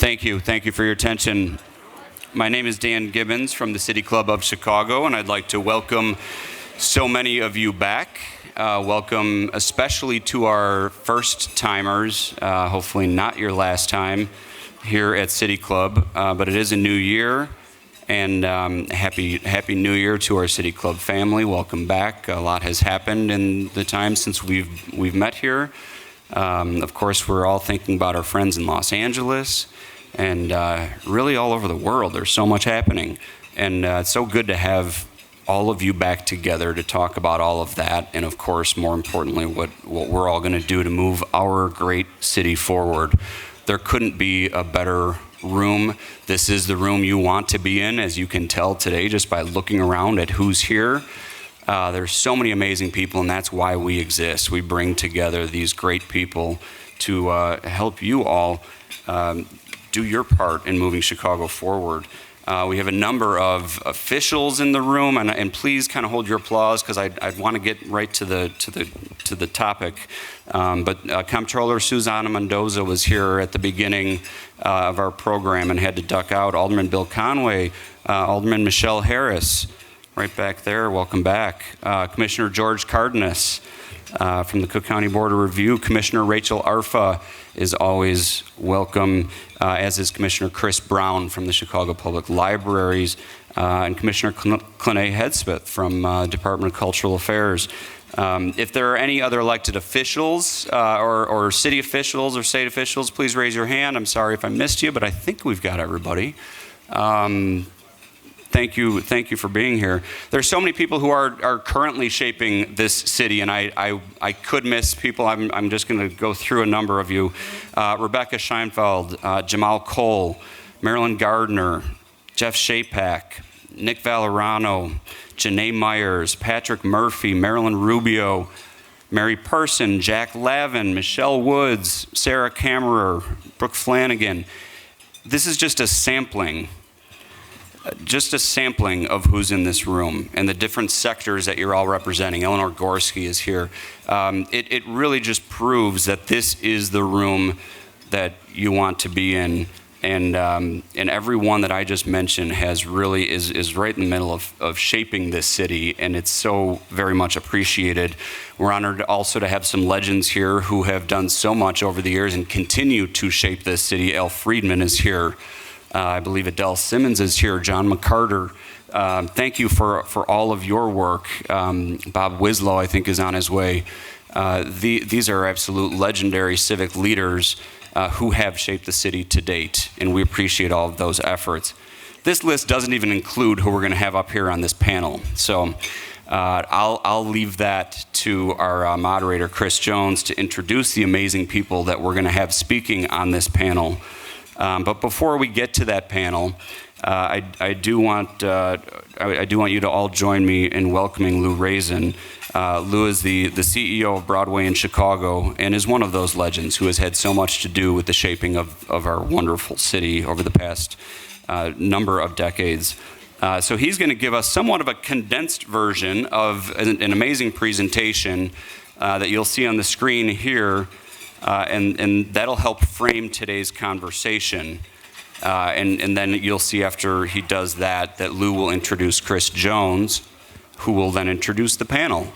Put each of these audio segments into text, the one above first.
Thank you. Thank you for your attention. My name is Dan Gibbons from the City Club of Chicago, and I'd like to welcome so many of you back. Welcome especially to our first-timers, hopefully not your last time here at City Club, but it is a new year, and happy New Year to our City Club family. Welcome back. A lot has happened in the time since we've met here. Of course, we're all thinking about our friends in Los Angeles and really all over the world. There's so much happening, and it's so good to have all of you back together to talk about all of that, and of course, more importantly, what we're all going to do to move our great city forward. There couldn't be a better room. This is the room you want to be in, as you can tell today just by looking around at who's here. There's so many amazing people, and that's why we exist. We bring together these great people to help you all do your part in moving Chicago forward. We have a number of officials in the room, and please kind of hold your applause because I'd want to get right to the topic. But Comptroller Susana Mendoza was here at the beginning of our program and had to duck out. Alderman Bill Conway, Alderman Michelle Harris, right back there. Welcome back. Commissioner George Cardenas from the Cook County Board of Review. Commissioner Rachel Arfa is always welcome, as is Commissioner Chris Brown from the Chicago Public Libraries, and Commissioner Clene Hedsmith from Department of Cultural Affairs. If there are any other elected officials or city officials or state officials, please raise your hand. I'm sorry if I missed you, but I think we've got everybody. Thank you for being here. There's so many people who are currently shaping this city, and I could miss people. I'm just going to go through a number of you. Rebecca Scheinfeld, Jamal Cole, Marilyn Gardner, Jeff Shapak, Nick Valerano, Janae Myers, Patrick Murphy, Marilyn Rubio, Mary Person, Jack Lavin, Michelle Woods, Sarah Kammerer, Brooke Flanagan. This is just a sampling of who's in this room and the different sectors that you're all representing. Eleanor Gorski is here. It really just proves that this is the room that you want to be in. And everyone that I just mentioned is right in the middle of shaping this city, and it's so very much appreciated. We're honored also to have some legends here who have done so much over the years and continue to shape this city. Al Friedman is here. I believe Adele Simmons is here, John McCarter. Thank you for all of your work. Bob Wislow, I think, is on his way. These are absolute legendary civic leaders who have shaped the city to date, and we appreciate all of those efforts. This list doesn't even include who we're going to have up here on this panel. So I'll leave that to our moderator, Chris Jones, to introduce the amazing people that we're going to have speaking on this panel. But before we get to that panel, I do want you to all join me in welcoming Lou Raizin. Lou is the CEO of Broadway in Chicago and is one of those legends who has had so much to do with the shaping of our wonderful city over the past number of decades. So he's going to give us somewhat of a condensed version of an amazing presentation that you'll see on the screen here. And that'll help frame today's conversation. And then you'll see after he does that Lou will introduce Chris Jones, who will then introduce the panel.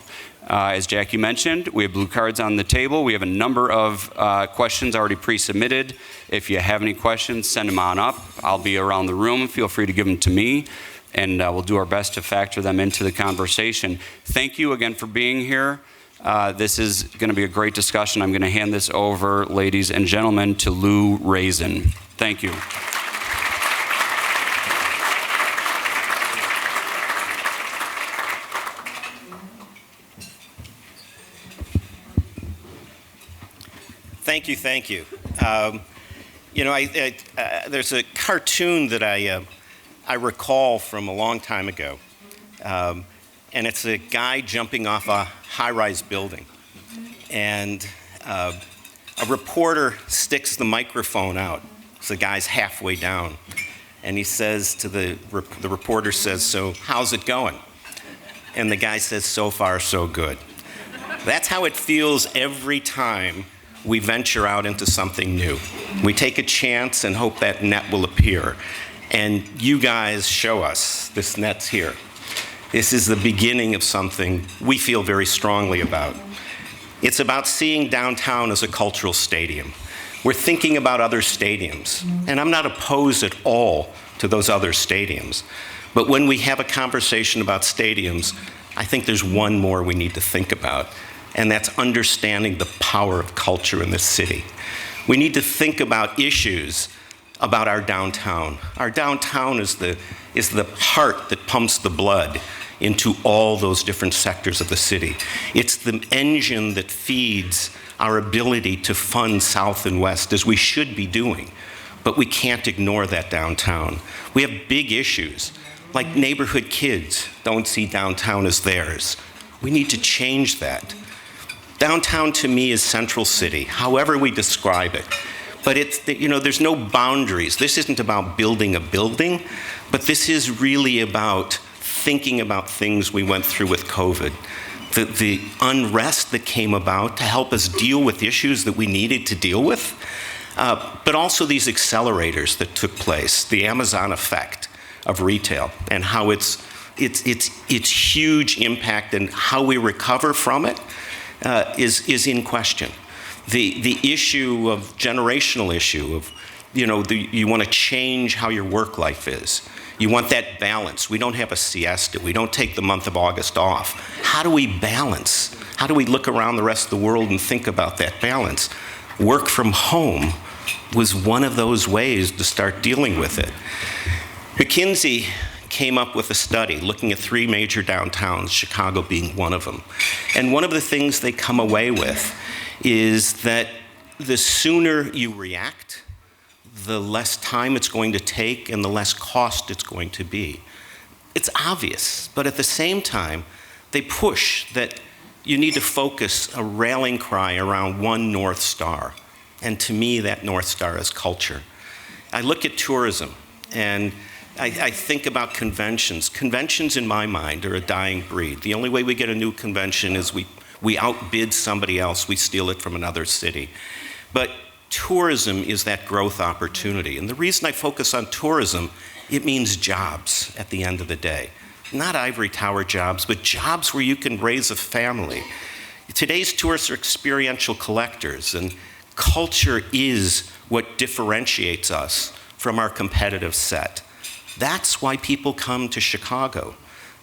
As Jackie mentioned, we have blue cards on the table. We have a number of questions already pre-submitted. If you have any questions, send them on up. I'll be around the room. Feel free to give them to me, and we'll do our best to factor them into the conversation. Thank you again for being here. This is going to be a great discussion. I'm going to hand this over, ladies and gentlemen, to Lou Raizin. Thank you. Thank you. There's a cartoon that I recall from a long time ago. And it's a guy jumping off a high-rise building. And a reporter sticks the microphone out. So the guy's halfway down. And he says to the reporter says, "So how's it going?" And the guy says, "So far, so good." That's how it feels every time we venture out into something new. We take a chance and hope that net will appear. And you guys show us this net's here. This is the beginning of something we feel very strongly about. It's about seeing downtown as a cultural stadium. We're thinking about other stadiums, and I'm not opposed at all to those other stadiums. But when we have a conversation about stadiums, I think there's one more we need to think about, and that's understanding the power of culture in this city. We need to think about issues about our downtown. Our downtown is the heart that pumps the blood into all those different sectors of the city. It's the engine that feeds our ability to fund South and West, as we should be doing. But we can't ignore that downtown. We have big issues, like neighborhood kids don't see downtown as theirs. We need to change that. Downtown to me is Central City, however we describe it. But there's no boundaries. This isn't about building a building, but this is really about thinking about things we went through with COVID. The unrest that came about to help us deal with issues that we needed to deal with, but also these accelerators that took place, the Amazon effect of retail, and how its huge impact and how we recover from it is in question. The issue of generational issue of, you want to change how your work life is. You want that balance. We don't have a siesta. We don't take the month of August off. How do we balance? How do we look around the rest of the world and think about that balance? Work from home was one of those ways to start dealing with it. McKinsey came up with a study looking at 3 major downtowns, Chicago being one of them. And one of the things they come away with is that the sooner you react, the less time it's going to take and the less cost it's going to be. It's obvious, but at the same time, they push that you need to focus a rallying cry around one North Star. And to me, that North Star is culture. I look at tourism, and I think about conventions. Conventions, in my mind, are a dying breed. The only way we get a new convention is we outbid somebody else, we steal it from another city. But tourism is that growth opportunity. And the reason I focus on tourism, it means jobs at the end of the day. Not ivory tower jobs, but jobs where you can raise a family. Today's tourists are experiential collectors, and culture is what differentiates us from our competitive set. That's why people come to Chicago.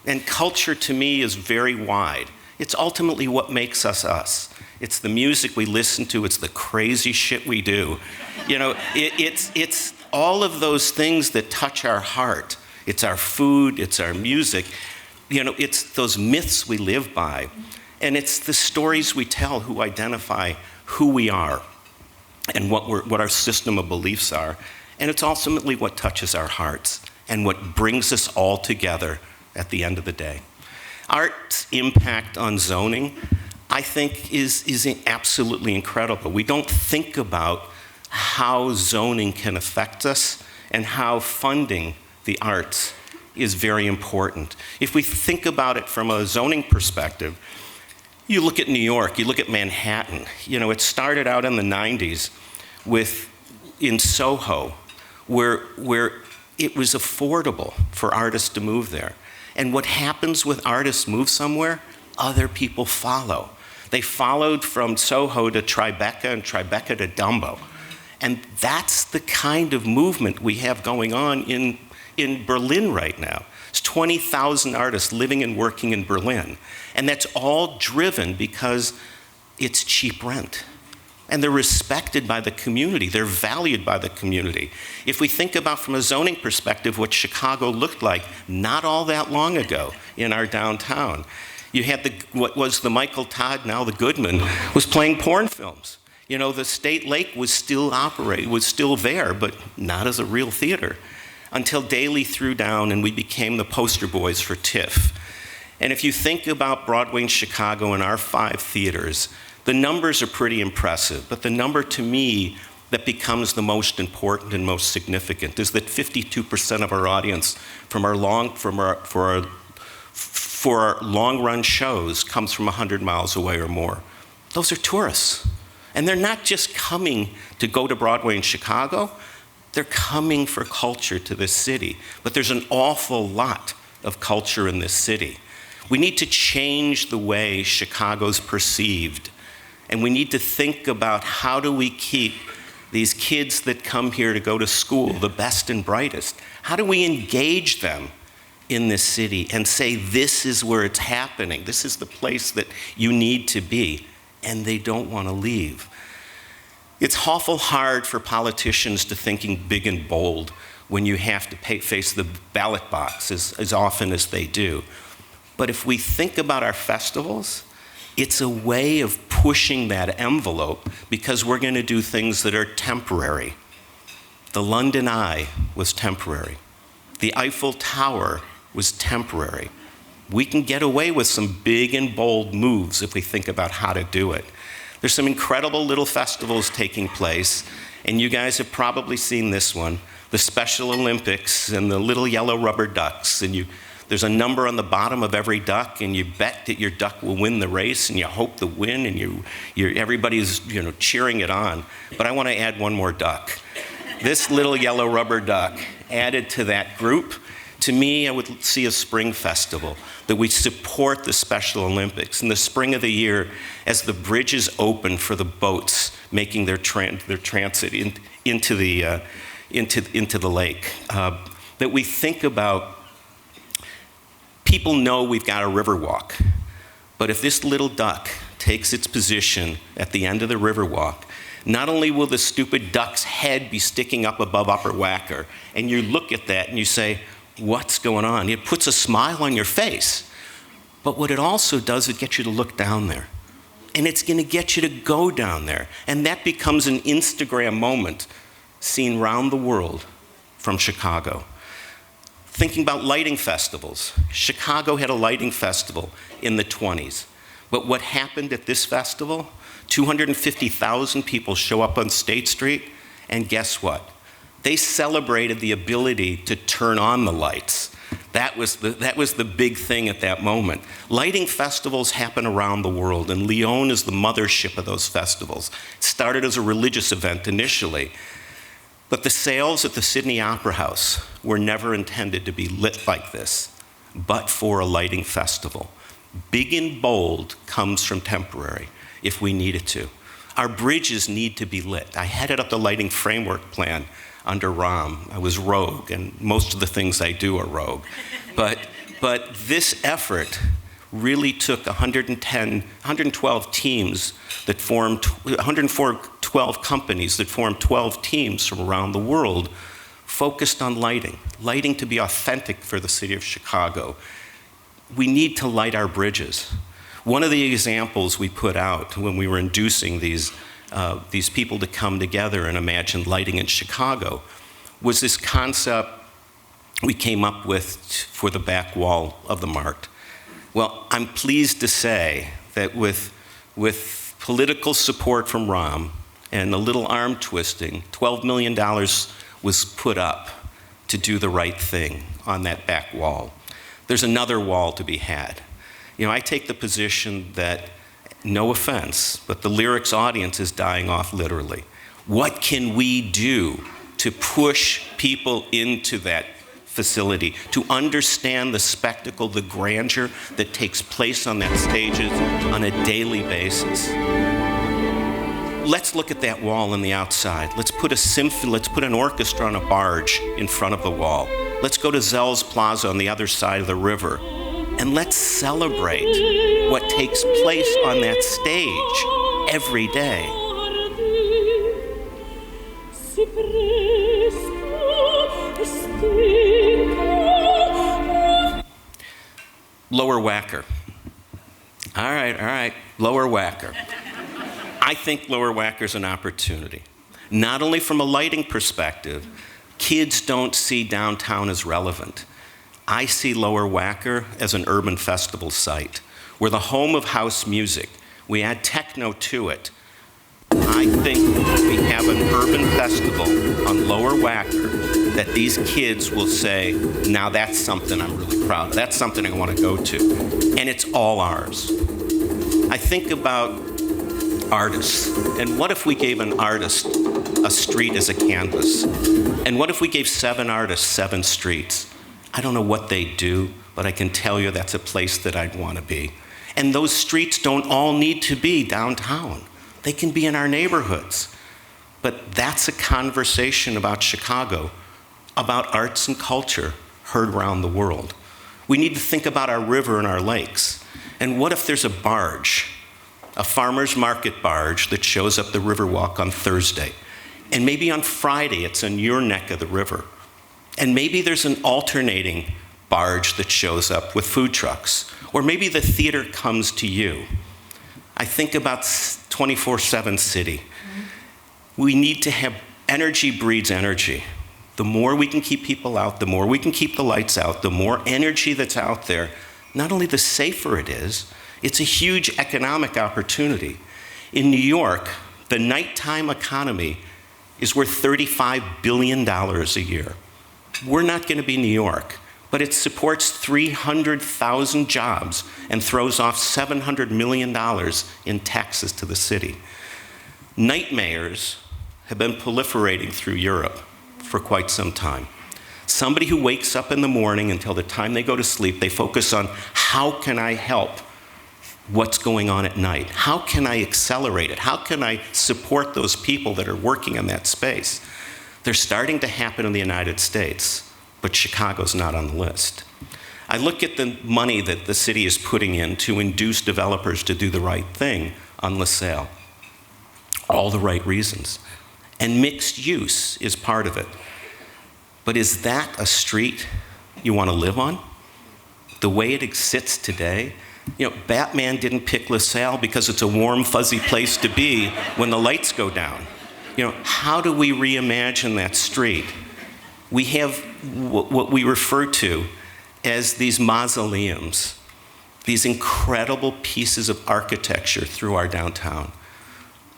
And culture to me is very wide. It's ultimately what makes us us. It's the music we listen to, it's the crazy shit we do. It's all of those things that touch our heart. It's our food, it's our music. It's those myths we live by. And it's the stories we tell who identify who we are and what our system of beliefs are. And it's ultimately what touches our hearts and what brings us all together at the end of the day. Art's impact on zoning, I think, is absolutely incredible. We don't think about how zoning can affect us and how funding the arts is very important. If we think about it from a zoning perspective, you look at New York, you look at Manhattan. It started out in the 90s in Soho, where it was affordable for artists to move there. And what happens with artists move somewhere, other people follow. They followed from Soho to Tribeca and Tribeca to Dumbo. And that's the kind of movement we have going on in Berlin right now. It's 20,000 artists living and working in Berlin. And that's all driven because it's cheap rent. And they're respected by the community. They're valued by the community. If we think about from a zoning perspective what Chicago looked like not all that long ago in our downtown, you had what was the Michael Todd, now the Goodman, was playing porn films. The State Lake was still there, but not as a real theater, until Daley threw down and we became the poster boys for TIFF. And if you think about Broadway in Chicago and our 5 theaters, the numbers are pretty impressive, but the number to me that becomes the most important and most significant is that 52% of our audience for our long-run shows comes from 100 miles away or more. Those are tourists. And they're not just coming to go to Broadway in Chicago, they're coming for culture to this city. But there's an awful lot of culture in this city. We need to change the way Chicago's perceived. And we need to think about how do we keep these kids that come here to go to school, the best and brightest, how do we engage them in this city and say, this is where it's happening, this is the place that you need to be, and they don't want to leave. It's awful hard for politicians to think big and bold when you have to face the ballot box as often as they do. But if we think about our festivals, it's a way of pushing that envelope because we're going to do things that are temporary. The London Eye was temporary. The Eiffel Tower was temporary. We can get away with some big and bold moves if we think about how to do it. There's some incredible little festivals taking place, and you guys have probably seen this one, the Special Olympics and the little yellow rubber ducks, and there's a number on the bottom of every duck, and you bet that your duck will win the race, and you hope to win, and everybody's cheering it on. But I want to add one more duck. This little yellow rubber duck added to that group. To me, I would see a spring festival, that we support the Special Olympics in the spring of the year as the bridges open for the boats making their transit into the lake. That we think about, people know we've got a river walk, but if this little duck takes its position at the end of the river walk, not only will the stupid duck's head be sticking up above Upper Wacker, and you look at that and you say, what's going on? It puts a smile on your face. But what it also does, it gets you to look down there. And it's going to get you to go down there. And that becomes an Instagram moment seen around the world from Chicago. Thinking about lighting festivals. Chicago had a lighting festival in the 20s. But what happened at this festival? 250,000 people show up on State Street, and guess what? They celebrated the ability to turn on the lights. That was the big thing at that moment. Lighting festivals happen around the world, and Lyon is the mothership of those festivals. It started as a religious event initially, but the sails at the Sydney Opera House were never intended to be lit like this, but for a lighting festival. Big and bold comes from temporary, if we need it to. Our bridges need to be lit. I headed up the lighting framework plan under Ram. I was rogue, and most of the things I do are rogue. But this effort really took 112 teams that formed, 112 companies that formed 12 teams from around the world focused on lighting to be authentic for the city of Chicago. We need to light our bridges. One of the examples we put out when we were inducing these people to come together and imagine lighting in Chicago was this concept we came up with for the back wall of the Mart. Well, I'm pleased to say that with political support from Ram and a little arm twisting, $12 million was put up to do the right thing on that back wall. There's another wall to be had. I take the position that, no offense, but the lyrics audience is dying off literally. What can we do to push people into that facility, to understand the spectacle, the grandeur that takes place on that stages on a daily basis? Let's look at that wall on the outside. Let's put a symphony, let's put an orchestra on a barge in front of the wall. Let's go to Zell's Plaza on the other side of the river. And let's celebrate what takes place on that stage every day. Lower Wacker. All right, Lower Wacker. I think Lower Wacker's an opportunity. Not only from a lighting perspective, kids don't see downtown as relevant. I see Lower Wacker as an urban festival site. We're the home of house music. We add techno to it. I think we have an urban festival on Lower Wacker that these kids will say, now that's something I'm really proud of. That's something I want to go to. And it's all ours. I think about artists. And what if we gave an artist a street as a canvas? And what if we gave 7 artists 7 streets? I don't know what they do, but I can tell you that's a place that I'd want to be. And those streets don't all need to be downtown. They can be in our neighborhoods. But that's a conversation about Chicago, about arts and culture heard around the world. We need to think about our river and our lakes. And what if there's a barge, a farmer's market barge that shows up the Riverwalk on Thursday? And maybe on Friday it's in your neck of the river. And maybe there's an alternating barge that shows up with food trucks. Or maybe the theater comes to you. I think about 24/7 city. We need to have energy breeds energy. The more we can keep people out, the more we can keep the lights out, the more energy that's out there, not only the safer it is, it's a huge economic opportunity. In New York, the nighttime economy is worth $35 billion a year. We're not going to be New York, but it supports 300,000 jobs and throws off $700 million in taxes to the city. Nightmares have been proliferating through Europe for quite some time. Somebody who wakes up in the morning until the time they go to sleep, they focus on how can I help what's going on at night? How can I accelerate it? How can I support those people that are working in that space? They're starting to happen in the United States, but Chicago's not on the list. I look at the money that the city is putting in to induce developers to do the right thing on LaSalle. All the right reasons. And mixed use is part of it. But is that a street you want to live on? The way it sits today? You know, Batman didn't pick LaSalle because it's a warm, fuzzy place to be when the lights go down. You know, how do we reimagine that street? We have what we refer to as these mausoleums, these incredible pieces of architecture through our downtown.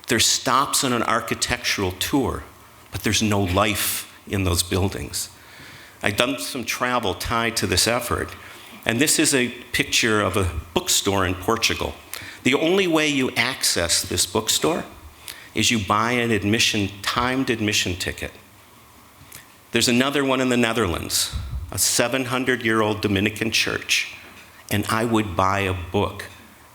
There's stops on an architectural tour, but there's no life in those buildings. I've done some travel tied to this effort, and this is a picture of a bookstore in Portugal. The only way you access this bookstore is you buy an timed admission ticket. There's another one in the Netherlands, a 700-year-old Dominican church, and I would buy a book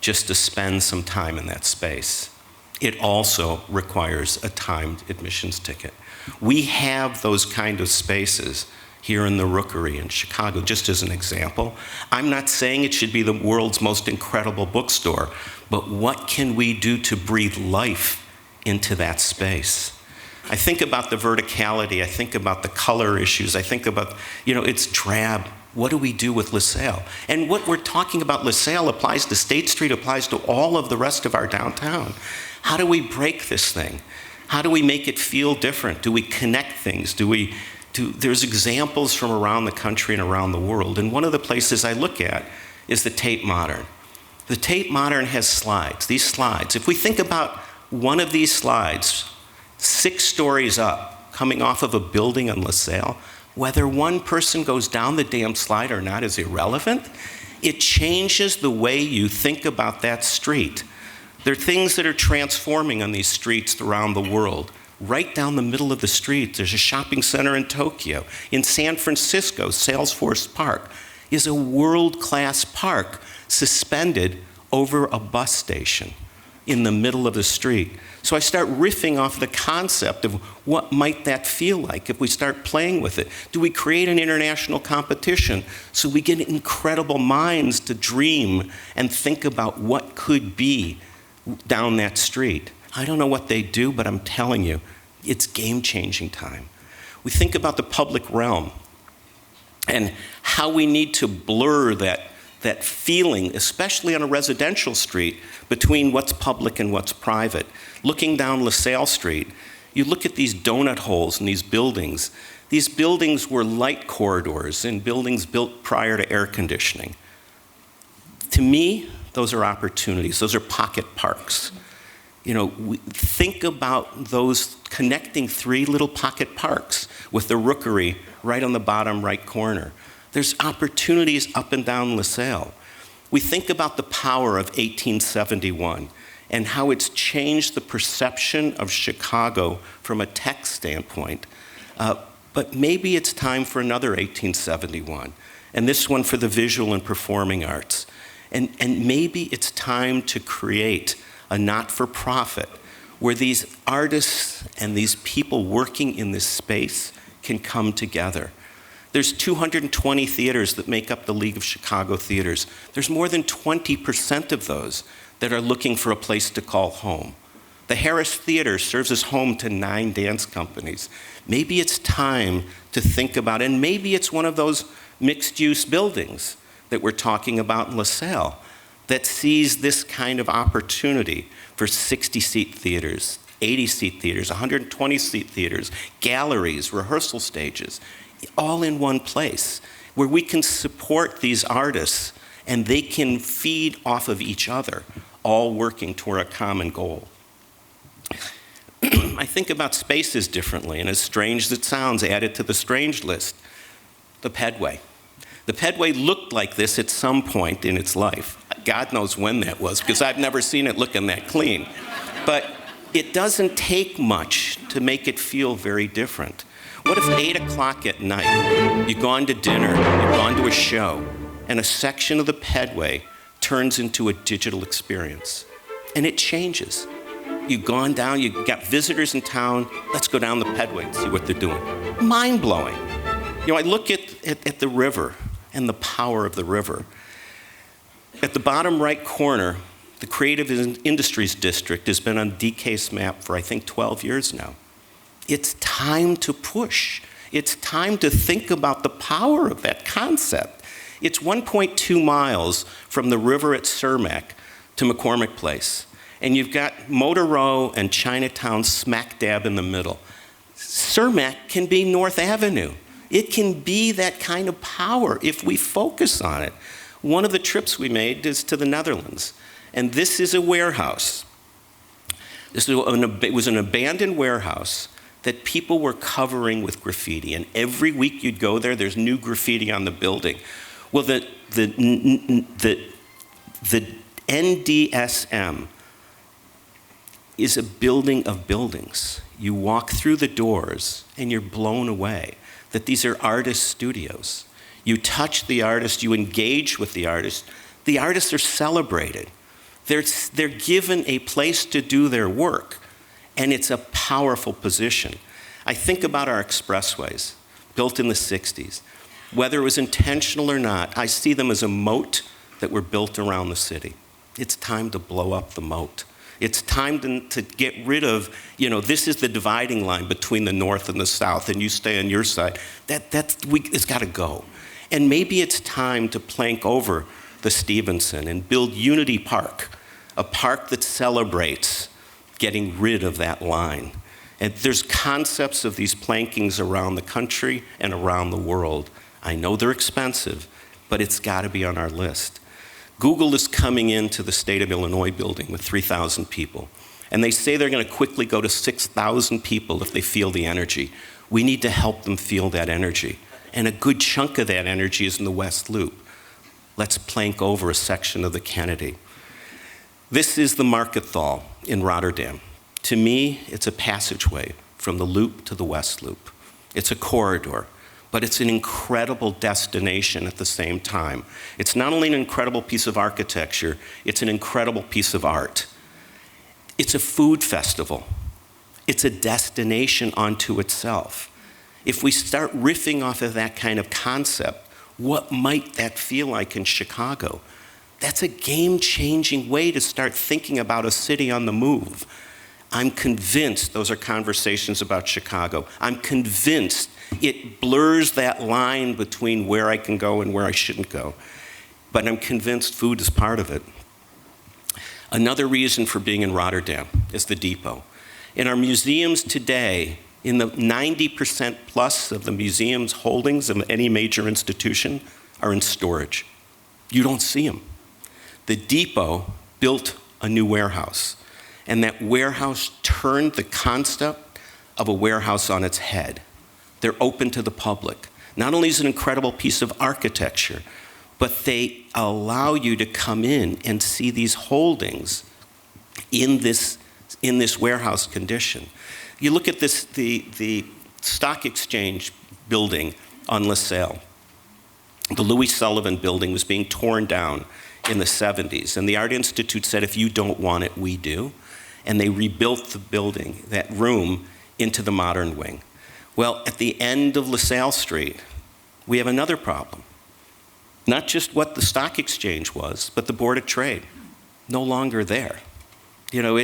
just to spend some time in that space. It also requires a timed admissions ticket. We have those kind of spaces here in the Rookery in Chicago, just as an example. I'm not saying it should be the world's most incredible bookstore, but what can we do to breathe life into that space? I think about the verticality, I think about the color issues, I think about, it's drab. What do we do with LaSalle? And what we're talking about, LaSalle applies to State Street, applies to all of the rest of our downtown. How do we break this thing? How do we make it feel different? Do we connect things? There's examples from around the country and around the world, and one of the places I look at is the Tate Modern. The Tate Modern has slides, these slides. If we think about one of these slides, 6 stories up, coming off of a building on LaSalle, whether one person goes down the damn slide or not is irrelevant. It changes the way you think about that street. There are things that are transforming on these streets around the world. Right down the middle of the street, there's a shopping center in Tokyo. In San Francisco, Salesforce Park is a world-class park suspended over a bus station in the middle of the street. So I start riffing off the concept of what might that feel like if we start playing with it. Do we create an international competition so we get incredible minds to dream and think about what could be down that street? I don't know what they do, but I'm telling you, it's game-changing time. We think about the public realm and how we need to blur that feeling, especially on a residential street, between what's public and what's private. Looking down LaSalle Street, you look at these donut holes in these buildings. These buildings were light corridors in buildings built prior to air conditioning. To me, those are opportunities. Those are pocket parks. Think about those connecting 3 little pocket parks with the Rookery right on the bottom right corner. There's opportunities up and down LaSalle. We think about the power of 1871 and how it's changed the perception of Chicago from a tech standpoint. But maybe it's time for another 1871, and this one for the visual and performing arts. And maybe it's time to create a not-for-profit where these artists and these people working in this space can come together. There's 220 theaters that make up the League of Chicago Theaters. There's more than 20% of those that are looking for a place to call home. The Harris Theater serves as home to 9 dance companies. Maybe it's time to think about, and maybe it's one of those mixed-use buildings that we're talking about in LaSalle that sees this kind of opportunity for 60-seat theaters, 80-seat theaters, 120-seat theaters, galleries, rehearsal stages, all in one place, where we can support these artists and they can feed off of each other, all working toward a common goal. I think about spaces differently, and as strange as it sounds, added to the strange list, the Pedway. The Pedway looked like this at some point in its life. God knows when that was, because I've never seen it looking that clean. But it doesn't take much to make it feel very different. What if 8 o'clock at night, you've gone to dinner, you've gone to a show, and a section of the Pedway turns into a digital experience, and it changes. You've gone down, you've got visitors in town, let's go down the Pedway and see what they're doing. Mind-blowing. You know, I look at the river and the power of the river. At the bottom right corner, the Creative Industries District has been on DK's map for, I think, 12 years now. It's time to push. It's time to think about the power of that concept. It's 1.2 miles from the river at Cermak to McCormick Place. And you've got Motor Row and Chinatown smack dab in the middle. Cermak can be North Avenue. It can be that kind of power if we focus on it. One of the trips we made is to the Netherlands. And this is a warehouse. It was an abandoned warehouse that people were covering with graffiti. And every week you'd go there, there's new graffiti on the building. Well, the NDSM is a building of buildings. You walk through the doors and you're blown away that these are artist studios. You touch the artist, you engage with the artist. The artists are celebrated. They're given a place to do their work, and it's a powerful position. I think about our expressways, built in the 60s. Whether it was intentional or not, I see them as a moat that were built around the city. It's time to blow up the moat. It's time to get rid of, this is the dividing line between the North and the South, and you stay on your side. It's got to go. And maybe it's time to plank over the Stevenson and build Unity Park, a park that celebrates getting rid of that line. And there's concepts of these plankings around the country and around the world. I know they're expensive, but it's got to be on our list. Google is coming into the State of Illinois building with 3,000 people. And they say they're going to quickly go to 6,000 people if they feel the energy. We need to help them feel that energy. And a good chunk of that energy is in the West Loop. Let's plank over a section of the Kennedy. This is the Markethal in Rotterdam. To me, it's a passageway from the Loop to the West Loop. It's a corridor. But it's an incredible destination at the same time. It's not only an incredible piece of architecture, it's an incredible piece of art. It's a food festival. It's a destination unto itself. If we start riffing off of that kind of concept, what might that feel like in Chicago? That's a game-changing way to start thinking about a city on the move. I'm convinced those are conversations about Chicago. I'm convinced it blurs that line between where I can go and where I shouldn't go. But I'm convinced food is part of it. Another reason for being in Rotterdam is the depot. In our museums today, in the 90% plus of the museum's holdings of any major institution are in storage. You don't see them. The depot built a new warehouse, and that warehouse turned the concept of a warehouse on its head. They're open to the public. Not only is it an incredible piece of architecture, but they allow you to come in and see these holdings in this warehouse condition. You look at this, the stock exchange building on LaSalle. The Louis Sullivan building was being torn down in the 70s, and the Art Institute said, if you don't want it, we do. And they rebuilt the building, that room, into the modern wing. Well, at the end of LaSalle Street, we have another problem. Not just what the stock exchange was, but the Board of Trade, no longer there. You know,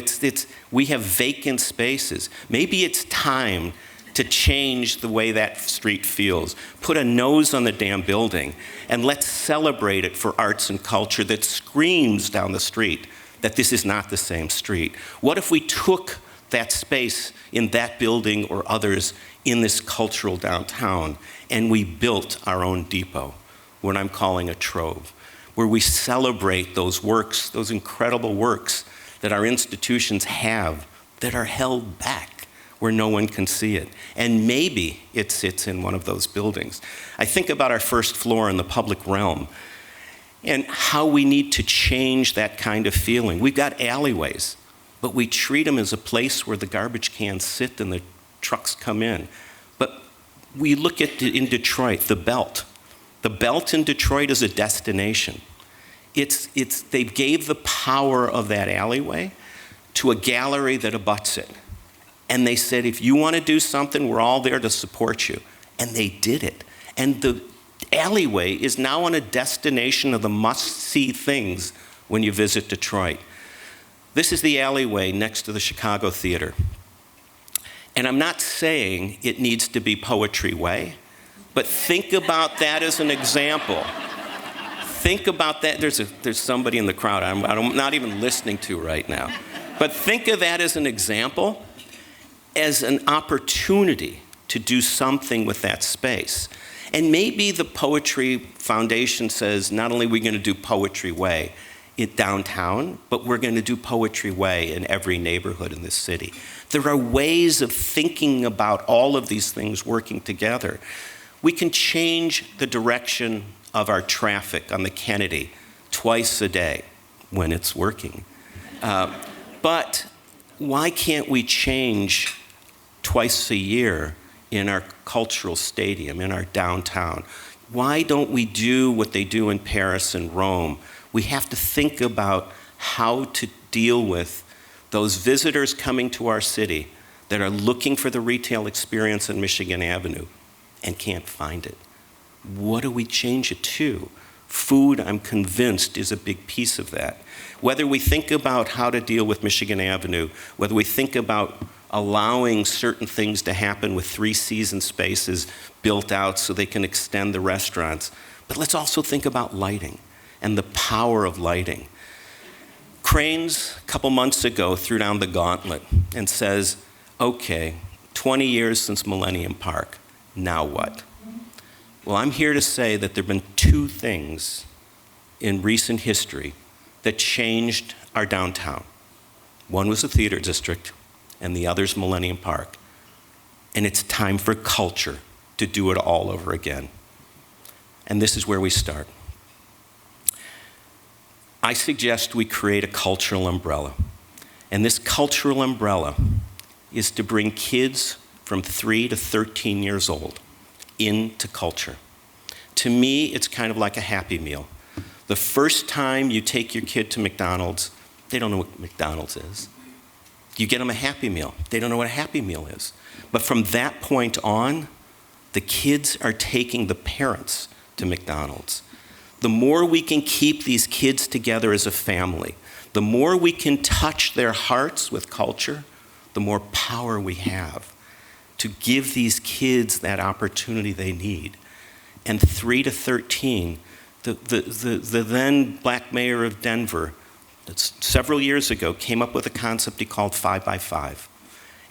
we have vacant spaces. Maybe it's time to change the way that street feels. Put a nose on the damn building, and let's celebrate it for arts and culture that screams down the street that this is not the same street. What if we took that space in that building or others in this cultural downtown, and we built our own depot, what I'm calling a trove, where we celebrate those works, those incredible works that our institutions have that are held back where no one can see it. And maybe it sits in one of those buildings. I think about our first floor in the public realm and how we need to change that kind of feeling. We've got alleyways, but we treat them as a place where the garbage cans sit and the trucks come in. But we look at, in Detroit, the Belt. The Belt in Detroit is a destination. They gave the power of that alleyway to a gallery that abuts it. And they said, if you want to do something, we're all there to support you. And they did it. And the alleyway is now on a destination of the must-see things when you visit Detroit. This is the alleyway next to the Chicago Theater. And I'm not saying it needs to be Poetry Way, but think about that as an example. Think about that. There's somebody in the crowd I'm not even listening to right now. But think of that as an example, as an opportunity to do something with that space. And maybe the Poetry Foundation says, not only are we going to do Poetry Way downtown, but we're going to do Poetry Way in every neighborhood in this city. There are ways of thinking about all of these things working together. We can change the direction of our traffic on the Kennedy twice a day when it's working. But why can't we change twice a year in our cultural stadium, in our downtown? Why don't we do what they do in Paris and Rome? We have to think about how to deal with those visitors coming to our city that are looking for the retail experience on Michigan Avenue and can't find it. What do we change it to? Food, I'm convinced, is a big piece of that. Whether we think about how to deal with Michigan Avenue, whether we think about allowing certain things to happen with 3-season spaces built out so they can extend the restaurants, but let's also think about lighting and the power of lighting. Cranes, a couple months ago, threw down the gauntlet and says, okay, 20 years since Millennium Park, now what? Well, I'm here to say that there have been 2 things in recent history that changed our downtown. One was the theater district, and the other's Millennium Park. And it's time for culture to do it all over again. And this is where we start. I suggest we create a cultural umbrella. And this cultural umbrella is to bring kids from 3 to 13 years old into culture. To me, it's kind of like a Happy Meal. The first time you take your kid to McDonald's, they don't know what McDonald's is. You get them a Happy Meal. They don't know what a Happy Meal is. But from that point on, the kids are taking the parents to McDonald's. The more we can keep these kids together as a family, the more we can touch their hearts with culture, the more power we have to give these kids that opportunity they need. And 3 to 13, the then black mayor of Denver, several years ago, came up with a concept he called 5 by 5.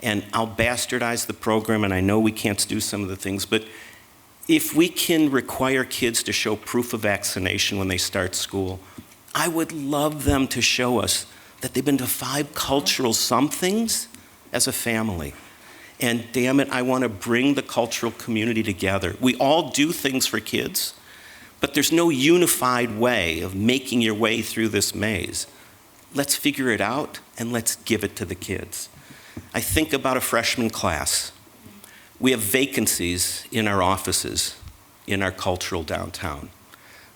And I'll bastardize the program, and I know we can't do some of the things, but if we can require kids to show proof of vaccination when they start school, I would love them to show us that they've been to 5 cultural somethings as a family. And damn it, I want to bring the cultural community together. We all do things for kids, but there's no unified way of making your way through this maze. Let's figure it out and let's give it to the kids. I think about a freshman class. We have vacancies in our offices in our cultural downtown.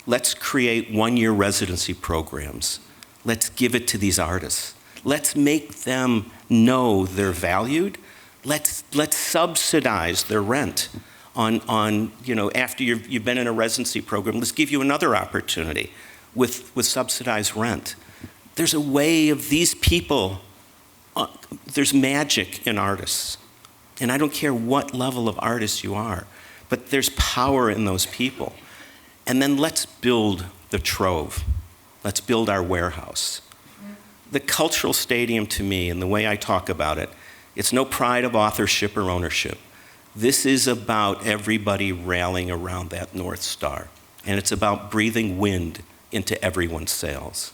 Let's create one-year residency programs. Let's give it to these artists. Let's make them know they're valued. Let's subsidize their rent on after you've been in a residency program. Let's give you another opportunity with subsidized rent. There's a way of these people, there's magic in artists. And I don't care what level of artist you are, but there's power in those people. And then let's build the Trove. Let's build our warehouse. The cultural stadium, to me, and the way I talk about it, it's no pride of authorship or ownership. This is about everybody rallying around that North Star. And it's about breathing wind into everyone's sails.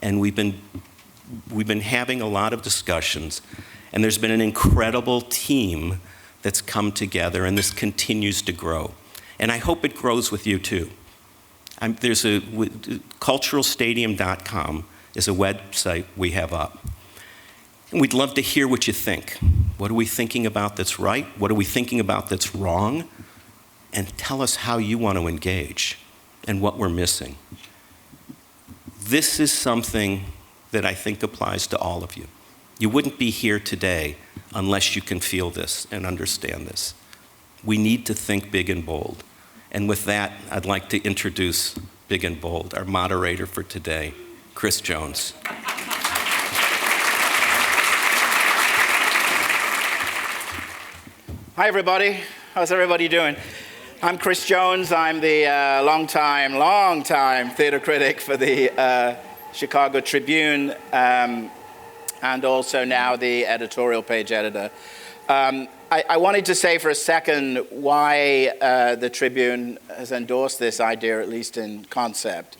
And we've been having a lot of discussions, and there's been an incredible team that's come together, and this continues to grow. And I hope it grows with you too. There's culturalstadium.com is a website we have up. And we'd love to hear what you think. What are we thinking about that's right? What are we thinking about that's wrong? And tell us how you want to engage and what we're missing. This is something that I think applies to all of you. You wouldn't be here today unless you can feel this and understand this. We need to think big and bold. And with that, I'd like to introduce Big and Bold, our moderator for today, Chris Jones. Hi, everybody. How's everybody doing? I'm Chris Jones. I'm the long-time theater critic for the Chicago Tribune, and also now the editorial page editor. I wanted to say for a second why the Tribune has endorsed this idea, at least in concept.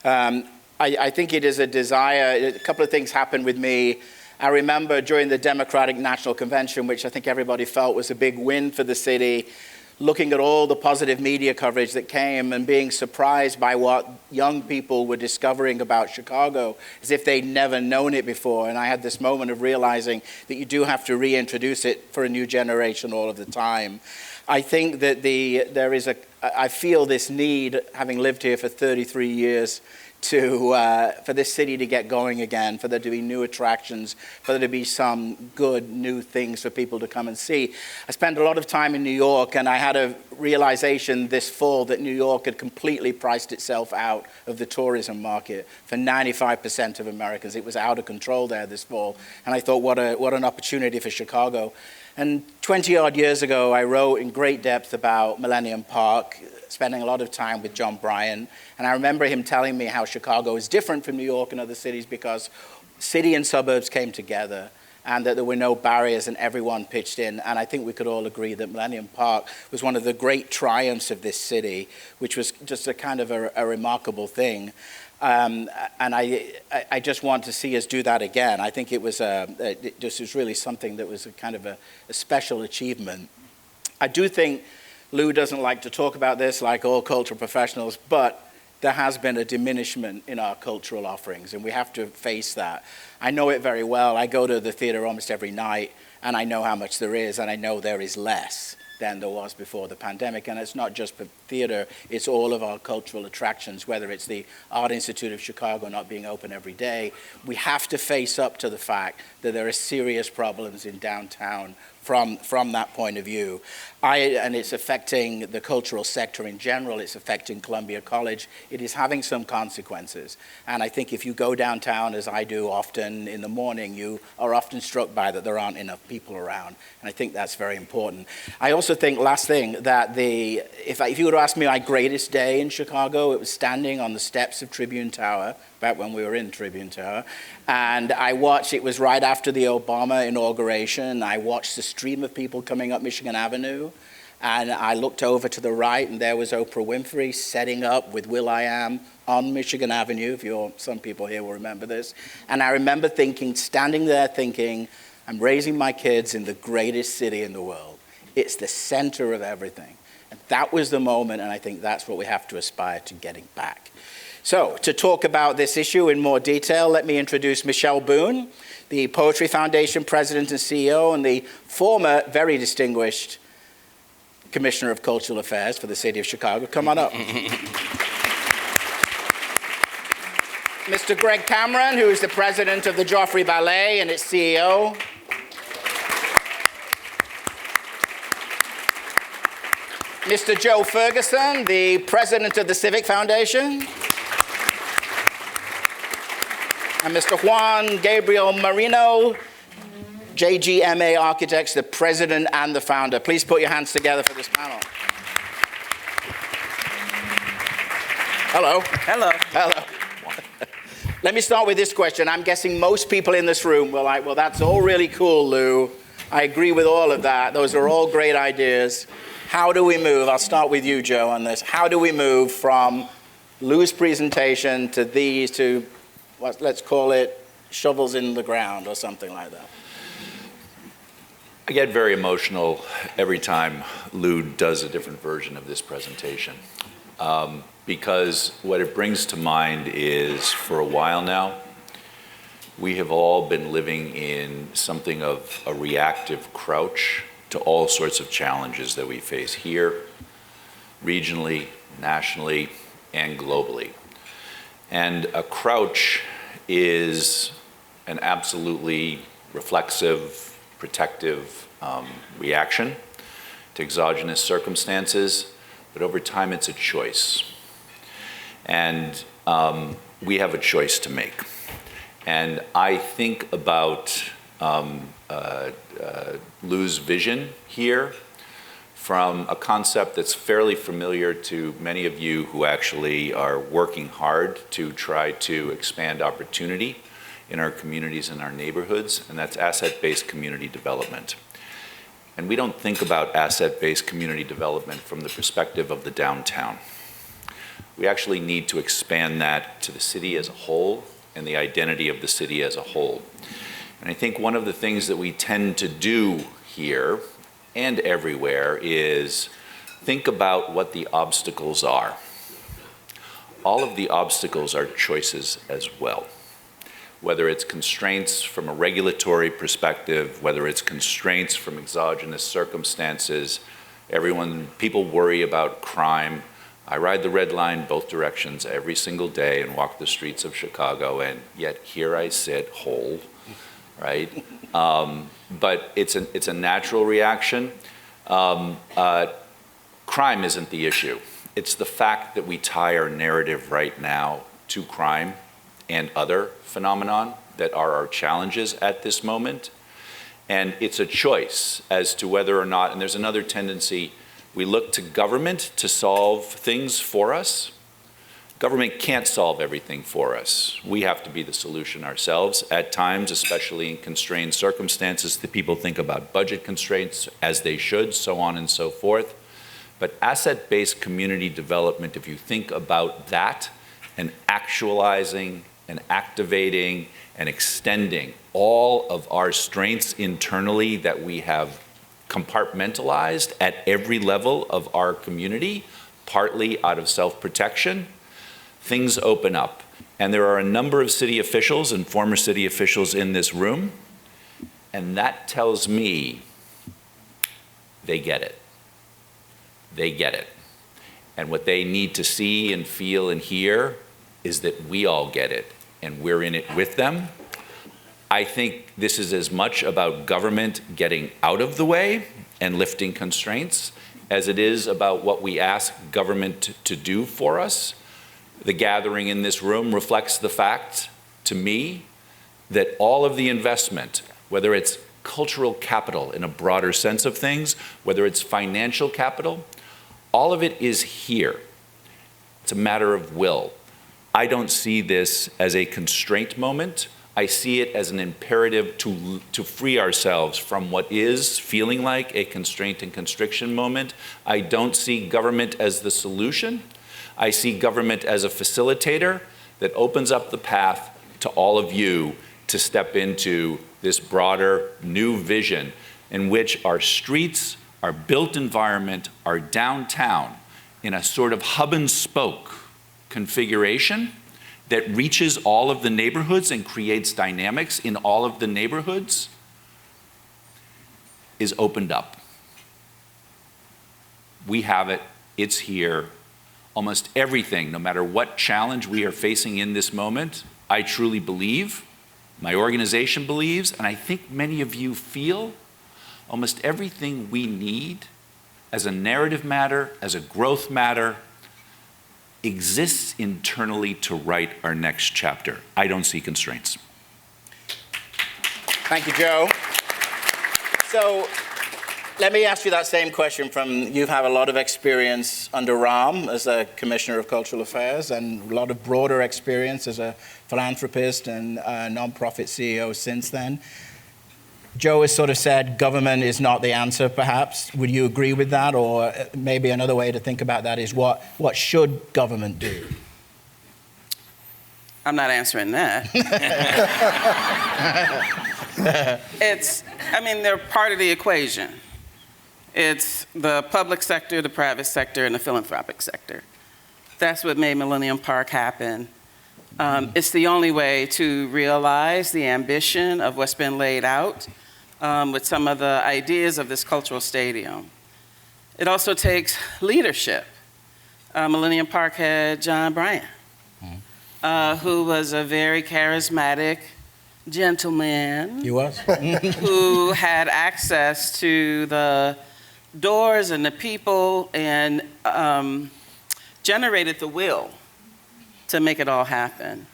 I think it is a desire. A couple of things happened with me. I remember during the Democratic National Convention, which I think everybody felt was a big win for the city, looking at all the positive media coverage that came and being surprised by what young people were discovering about Chicago as if they'd never known it before. And I had this moment of realizing that you do have to reintroduce it for a new generation all of the time. I think that I feel this need, having lived here for 33 years, for this city to get going again, for there to be new attractions, for there to be some good new things for people to come and see. I spent a lot of time in New York, and I had a realization this fall that New York had completely priced itself out of the tourism market for 95% of Americans. It was out of control there this fall, and I thought, what an opportunity for Chicago. And 20-odd years ago, I wrote in great depth about Millennium Park, spending a lot of time with John Bryan. And I remember him telling me how Chicago is different from New York and other cities because city and suburbs came together and that there were no barriers and everyone pitched in. And I think we could all agree that Millennium Park was one of the great triumphs of this city, which was just a kind of a remarkable thing. And I just want to see us do that again. I think this was really something that was a kind of a special achievement. I do think Lou doesn't like to talk about this, like all cultural professionals, but there has been a diminishment in our cultural offerings, and we have to face that. I know it very well. I go to the theater almost every night, and I know how much there is, and I know there is less than there was before the pandemic. And it's not just for theater, it's all of our cultural attractions, whether it's the Art Institute of Chicago not being open every day. We have to face up to the fact that there are serious problems in downtown from that point of view. And it's affecting the cultural sector in general. It's affecting Columbia College. It is having some consequences. And I think if you go downtown, as I do often in the morning, you are often struck by that there aren't enough people around. And I think that's very important. I also think, last thing, that if you were to ask me my greatest day in Chicago, it was standing on the steps of Tribune Tower, back when we were in Tribune Tower. And it was right after the Obama inauguration. I watched the stream of people coming up Michigan Avenue. And I looked over to the right, and there was Oprah Winfrey setting up with will.i.am on Michigan Avenue. Some people here will remember this. And I remember standing there thinking, I'm raising my kids in the greatest city in the world. It's the center of everything. And that was the moment, and I think that's what we have to aspire to getting back. So, to talk about this issue in more detail, let me introduce Michelle Boone, the Poetry Foundation President and CEO, and the former very distinguished Commissioner of Cultural Affairs for the City of Chicago. Come on up. Mr. Greg Cameron, who is the President of the Joffrey Ballet and its CEO. Mr. Joe Ferguson, the President of the Civic Foundation. And Mr. Juan Gabriel Moreno, JGMA Architects, the President and the Founder. Please put your hands together for this panel. Hello. Hello. Hello. Let me start with this question. I'm guessing most people in this room were like, well, that's all really cool, Lou. I agree with all of that. Those are all great ideas. How do we move? I'll start with you, Joe, on this. How do we move from Lou's presentation to these to, let's call it, shovels in the ground or something like that? I get very emotional every time Lou does a different version of this presentation. Because what it brings to mind is, for a while now, we have all been living in something of a reactive crouch to all sorts of challenges that we face here, regionally, nationally, and globally. And a crouch is an absolutely reflexive, protective reaction to exogenous circumstances, but over time it's a choice. And we have a choice to make. And I think about Lou's vision here from a concept that's fairly familiar to many of you who actually are working hard to try to expand opportunity in our communities and our neighborhoods, and that's asset-based community development. And we don't think about asset-based community development from the perspective of the downtown. We actually need to expand that to the city as a whole and the identity of the city as a whole. And I think one of the things that we tend to do here and everywhere is think about what the obstacles are. All of the obstacles are choices as well. Whether it's constraints from a regulatory perspective, whether it's constraints from exogenous circumstances, people worry about crime. I ride the red line both directions every single day and walk the streets of Chicago, and yet here I sit whole, right? But it's a natural reaction. Crime isn't the issue. It's the fact that we tie our narrative right now to crime and other phenomenon that are our challenges at this moment. And it's a choice as to whether or not, and there's another tendency, we look to government to solve things for us. Government can't solve everything for us. We have to be the solution ourselves. At times, especially in constrained circumstances, the people think about budget constraints, as they should, so on and so forth. But asset-based community development, if you think about that and actualizing and activating and extending all of our strengths internally that we have compartmentalized at every level of our community, partly out of self-protection, things open up. And there are a number of city officials and former city officials in this room, and that tells me they get it. They get it. And what they need to see and feel and hear is that we all get it, and we're in it with them. I think this is as much about government getting out of the way and lifting constraints as it is about what we ask government to do for us. The gathering in this room reflects the fact, to me, that all of the investment, whether it's cultural capital in a broader sense of things, whether it's financial capital, all of it is here. It's a matter of will. I don't see this as a constraint moment. I see it as an imperative to free ourselves from what is feeling like a constraint and constriction moment. I don't see government as the solution. I see government as a facilitator that opens up the path to all of you to step into this broader new vision in which our streets, our built environment, our downtown, in a sort of hub and spoke configuration that reaches all of the neighborhoods and creates dynamics in all of the neighborhoods is opened up. We have it, it's here. Almost everything, no matter what challenge we are facing in this moment, I truly believe, my organization believes, and I think many of you feel, almost everything we need as a narrative matter, as a growth matter, exists internally to write our next chapter. I don't see constraints. Thank you, Joe. So let me ask you that same question you have a lot of experience under Ram as a Commissioner of Cultural Affairs and a lot of broader experience as a philanthropist and a nonprofit CEO since then. Joe has sort of said government is not the answer, perhaps. Would you agree with that? Or maybe another way to think about that is what should government do? I'm not answering that. They're part of the equation. It's the public sector, the private sector, and the philanthropic sector. That's what made Millennium Park happen. It's the only way to realize the ambition of what's been laid out with some of the ideas of this cultural stadium. It also takes leadership. Millennium Park had John Bryant, who was a very charismatic gentleman. He was. Who had access to the doors and the people and generated the will to make it all happen.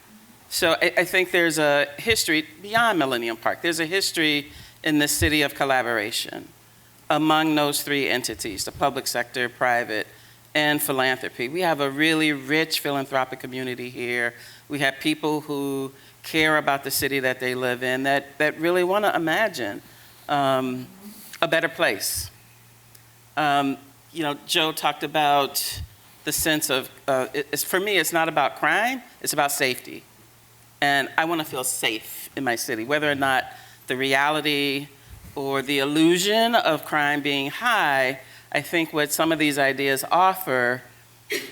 So I think there's a history beyond Millennium Park. There's a history in the city of collaboration among those three entities, the public sector, private, and philanthropy. We have a really rich philanthropic community here. We have people who care about the city that they live in that really want to imagine a better place. Joe talked about the sense of, for me, it's not about crime, it's about safety. And I want to feel safe in my city, whether or not the reality or the illusion of crime being high. I think what some of these ideas offer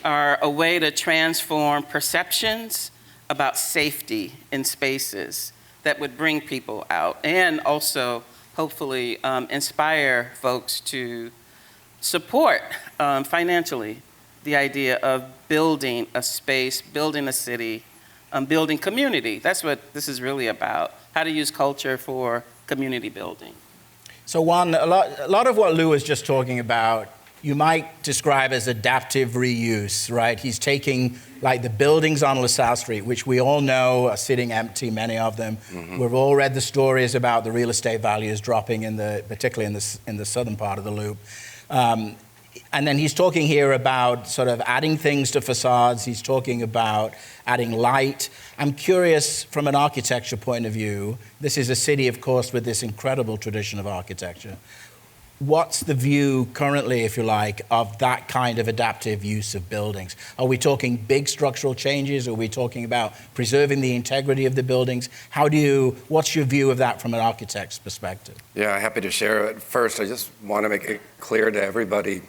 are a way to transform perceptions about safety in spaces that would bring people out and also hopefully inspire folks to support financially the idea of building a space, building a city, building community. That's what this is really about, how to use culture for community building. So Juan, a lot of what Lou was just talking about, you might describe as adaptive reuse, right? He's taking like the buildings on LaSalle Street, which we all know are sitting empty, many of them. Mm-hmm. We've all read the stories about the real estate values dropping particularly in the southern part of the loop. And then he's talking here about sort of adding things to facades. He's talking about adding light. I'm curious from an architecture point of view, this is a city, of course, with this incredible tradition of architecture. What's the view currently, if you like, of that kind of adaptive use of buildings? Are we talking big structural changes? Are we talking about preserving the integrity of the buildings? What's your view of that from an architect's perspective? Yeah, happy to share it. First, I just want to make it clear to everybody,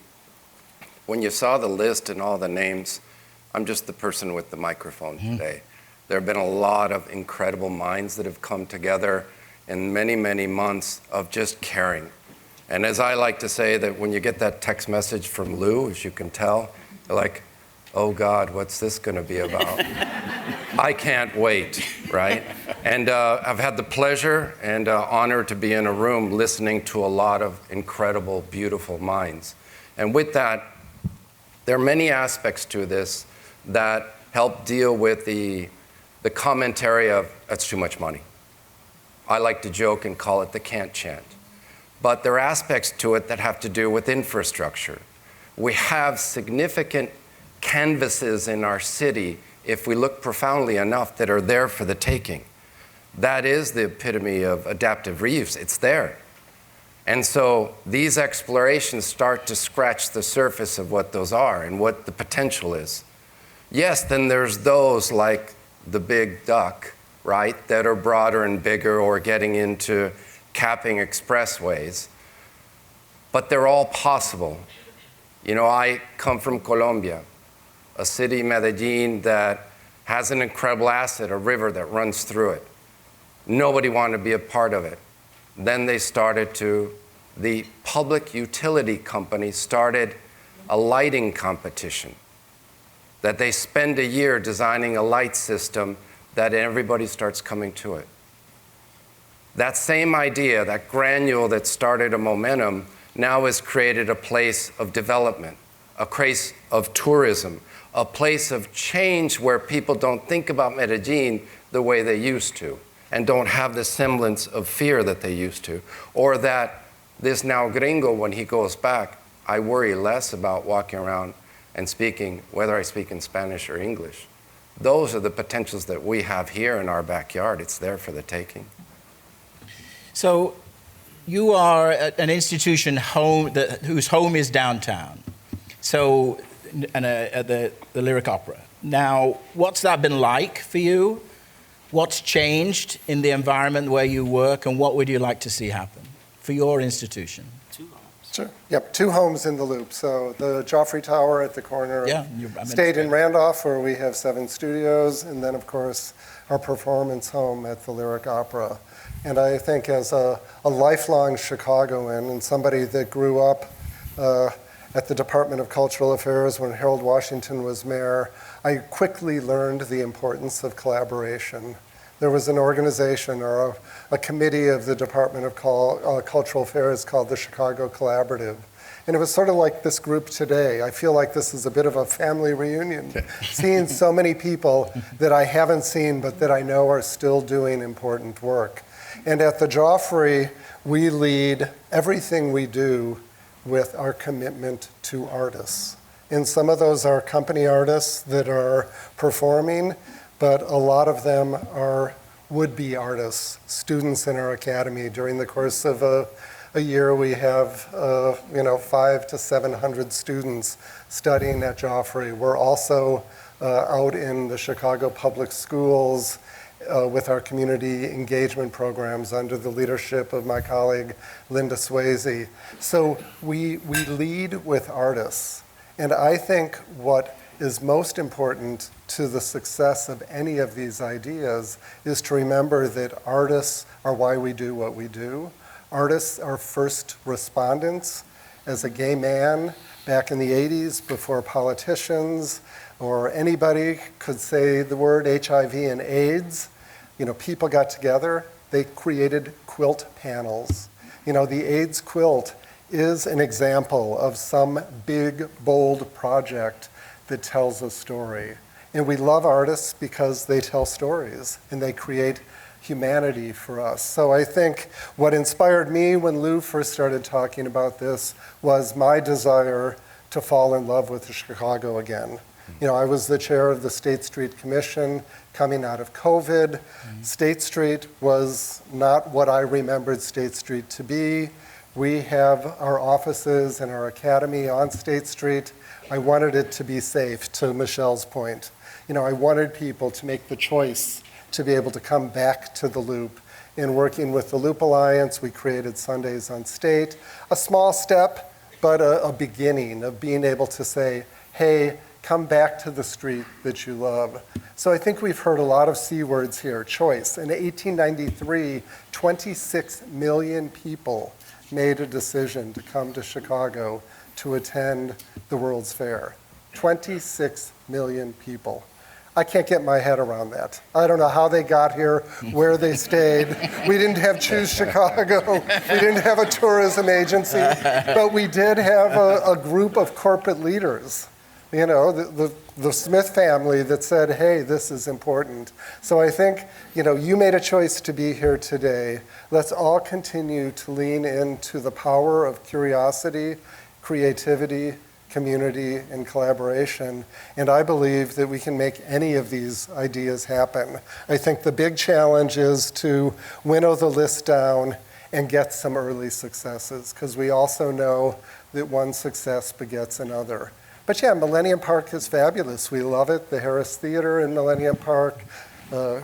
when you saw the list and all the names, I'm just the person with the microphone today. There have been a lot of incredible minds that have come together in many, many months of just caring. And as I like to say, that when you get that text message from Lou, as you can tell, you're like, oh God, what's this going to be about? I can't wait, right? And I've had the pleasure and honor to be in a room listening to a lot of incredible, beautiful minds. And with that, there are many aspects to this that help deal with the commentary of, that's too much money. I like to joke and call it the can't chant. But there are aspects to it that have to do with infrastructure. We have significant canvases in our city, if we look profoundly enough, that are there for the taking. That is the epitome of adaptive reuse. It's there. And so these explorations start to scratch the surface of what those are and what the potential is. Yes, then there's those like the big duck, right, that are broader and bigger or getting into capping expressways, but they're all possible. You know, I come from Colombia. a city, Medellin, that has an incredible asset, a river that runs through it. Nobody wanted to be a part of it. Then the public utility company started a lighting competition that they spend a year designing a light system that everybody starts coming to it. That same idea, that granule that started a momentum, now has created a place of development, a place of tourism, a place of change where people don't think about Medellin the way they used to and don't have the semblance of fear that they used to. Or that this now gringo, when he goes back, I worry less about walking around and speaking, whether I speak in Spanish or English. Those are the potentials that we have here in our backyard. It's there for the taking. So you are an institution whose home is downtown. So, and the Lyric Opera. Now, what's that been like for you? What's changed in the environment where you work, and what would you like to see happen for your institution? Two homes. Sure. Yep, 2 homes in the loop. So the Joffrey Tower at the corner of State and Randolph, where we have 7 studios, and then, of course, our performance home at the Lyric Opera. And I think as a lifelong Chicagoan and somebody that grew up at the Department of Cultural Affairs when Harold Washington was mayor, I quickly learned the importance of collaboration. There was an organization or a committee of the Department of Cultural Affairs called the Chicago Collaborative. And it was sort of like this group today. I feel like this is a bit of a family reunion, seeing so many people that I haven't seen but that I know are still doing important work. And at the Joffrey, we lead everything we do with our commitment to artists. And some of those are company artists that are performing, but a lot of them are would-be artists, students in our academy. During the course of a year, we have 500 to 700 students studying at Joffrey. We're also out in the Chicago public schools with our community engagement programs under the leadership of my colleague, Linda Swayze. So we lead with artists. And I think what is most important to the success of any of these ideas is to remember that artists are why we do what we do. Artists are first respondents. As a gay man back in the 80s, before politicians or anybody could say the word HIV and AIDS, people got together, they created quilt panels. The AIDS quilt is an example of some big, bold project that tells a story. And we love artists because they tell stories and they create humanity for us. So I think what inspired me when Lou first started talking about this was my desire to fall in love with Chicago again. I was the chair of the State Street Commission coming out of COVID. State Street was not what I remembered State Street to be. We have our offices and our academy on State Street. I wanted it to be safe, to Michelle's point. I wanted people to make the choice to be able to come back to the Loop. In working with the Loop Alliance, we created Sundays on State. A small step, but a beginning of being able to say, hey, come back to the street that you love. So I think we've heard a lot of C words here, choice. In 1893, 26 million people made a decision to come to Chicago to attend the World's Fair. 26 million people. I can't get my head around that. I don't know how they got here, where they stayed. We didn't have Choose Chicago. We didn't have a tourism agency. But we did have a group of corporate leaders, the Smith family that said, hey, this is important. So I think, you made a choice to be here today. Let's all continue to lean into the power of curiosity, creativity, community, and collaboration. And I believe that we can make any of these ideas happen. I think the big challenge is to winnow the list down and get some early successes, because we also know that one success begets another. But yeah, Millennium Park is fabulous. We love it. The Harris Theater in Millennium Park, the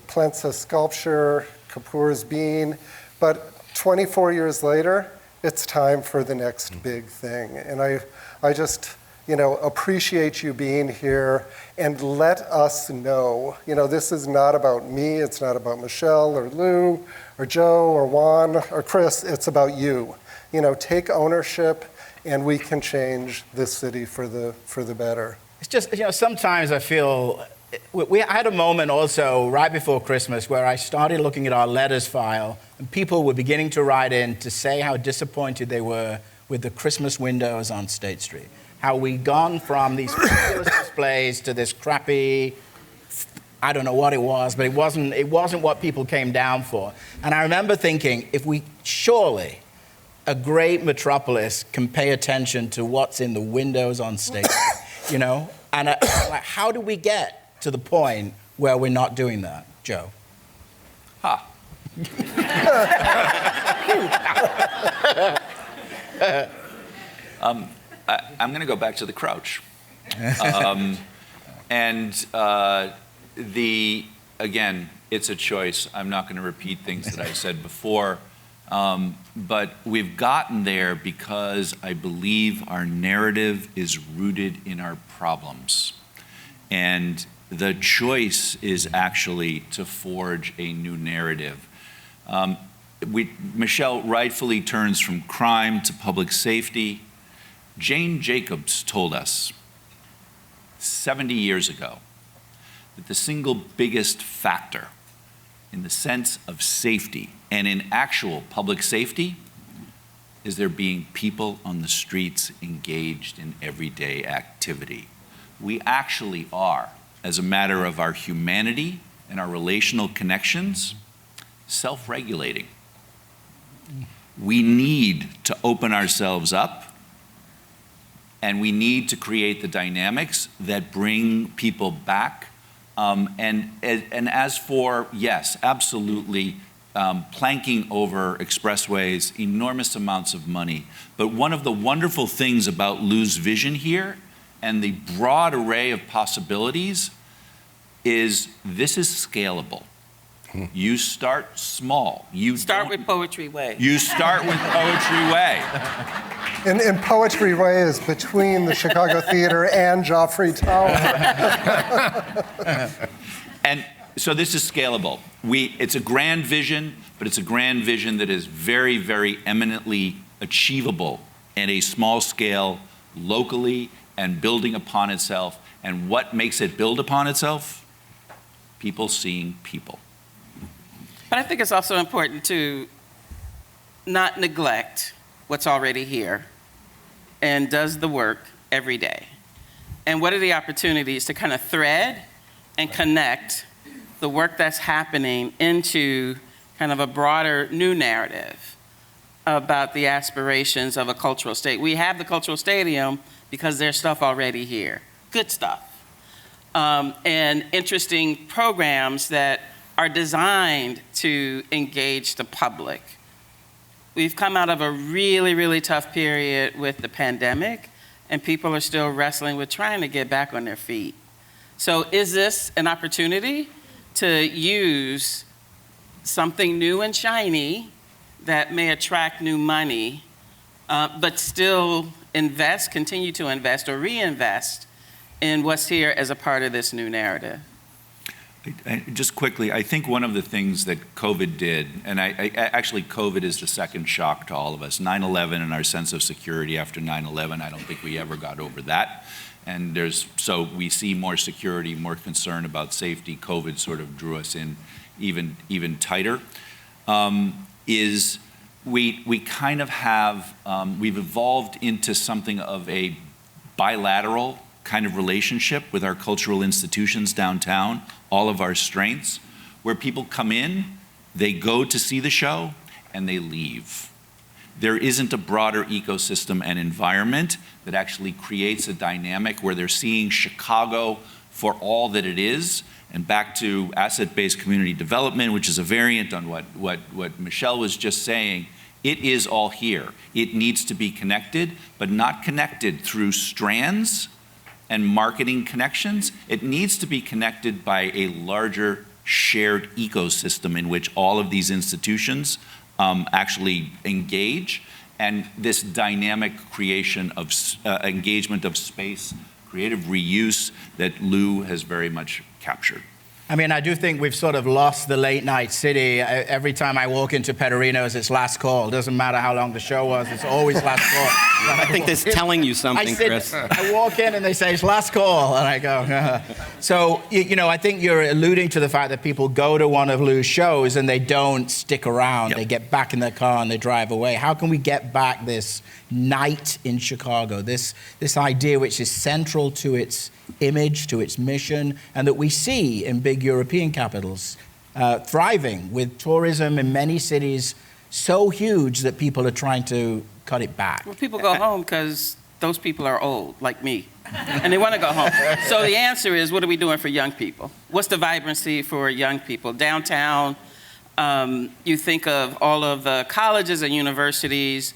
Plensa sculpture, Kapoor's Bean. But 24 years later, it's time for the next big thing. And I just, appreciate you being here and let us know. This is not about me, it's not about Michelle or Lou or Joe or Juan or Chris, it's about you. Take ownership and we can change this city for the better. It's just, sometimes I feel, I had a moment also right before Christmas where I started looking at our letters file and people were beginning to write in to say how disappointed they were with the Christmas windows on State Street. How we'd gone from these fabulous displays to this crappy, I don't know what it was, but it wasn't what people came down for. And I remember thinking, surely a great metropolis can pay attention to what's in the windows on State Street, And like, how do we get to the point where we're not doing that, Joe? I'm going to go back to the Crouch. Again, it's a choice. I'm not going to repeat things that I said before. But we've gotten there because I believe our narrative is rooted in our problems. And the choice is actually to forge a new narrative. Michelle rightfully turns from crime to public safety. Jane Jacobs told us 70 years ago that the single biggest factor in the sense of safety and in actual public safety is there being people on the streets engaged in everyday activity. We actually are, as a matter of our humanity and our relational connections, self-regulating. We need to open ourselves up, and we need to create the dynamics that bring people back. And as for, yes, absolutely, planking over expressways, enormous amounts of money. But one of the wonderful things about Lou's vision here and the broad array of possibilities is this is scalable. You start small. You start with Poetry Way. You start with Poetry Way. And Poetry Way is between the Chicago Theater and Joffrey Tower. And so this is scalable. It's a grand vision, but it's a grand vision that is very, very eminently achievable at a small scale, locally, and building upon itself. And what makes it build upon itself? People seeing people. But I think it's also important to not neglect what's already here and does the work every day. And what are the opportunities to kind of thread and connect the work that's happening into kind of a broader new narrative about the aspirations of a cultural state. We have the cultural stadium because there's stuff already here, good stuff, and interesting programs that are designed to engage the public. We've come out of a really, really tough period with the pandemic, and people are still wrestling with trying to get back on their feet. So is this an opportunity to use something new and shiny that may attract new money, but still continue to invest or reinvest in what's here as a part of this new narrative? Just quickly, I think one of the things that COVID did, and actually COVID is the second shock to all of us, 9/11 and our sense of security after 9/11, I don't think we ever got over that. And so we see more security, more concern about safety. COVID sort of drew us in even tighter. We kind of have, we've evolved into something of a bilateral kind of relationship with our cultural institutions downtown, all of our strengths, where people come in, they go to see the show, and they leave. There isn't a broader ecosystem and environment that actually creates a dynamic where they're seeing Chicago for all that it is. And back to asset-based community development, which is a variant on what Michelle was just saying, it is all here. It needs to be connected, but not connected through strands and marketing connections. It needs to be connected by a larger shared ecosystem in which all of these institutions actually engage. and this dynamic creation of engagement of space, creative reuse that Lou has very much captured. I mean, I do think we've sort of lost the late night city. Every time I walk into Pedrino's, it's last call. Doesn't matter how long the show was, it's always last call. I think that's telling you something, Chris. I walk in and they say, it's last call, and I go, So, I think you're alluding to the fact that people go to one of Lou's shows and they don't stick around. Yep. They get back in their car and they drive away. How can we get back this night in Chicago, this idea which is central to its image, to its mission, and that we see in big European capitals, thriving with tourism in many cities so huge that people are trying to cut it back? Well, people go home because those people are old, like me, and they want to go home. So the answer is, what are we doing for young people? What's the vibrancy for young people? Downtown, you think of all of the colleges and universities.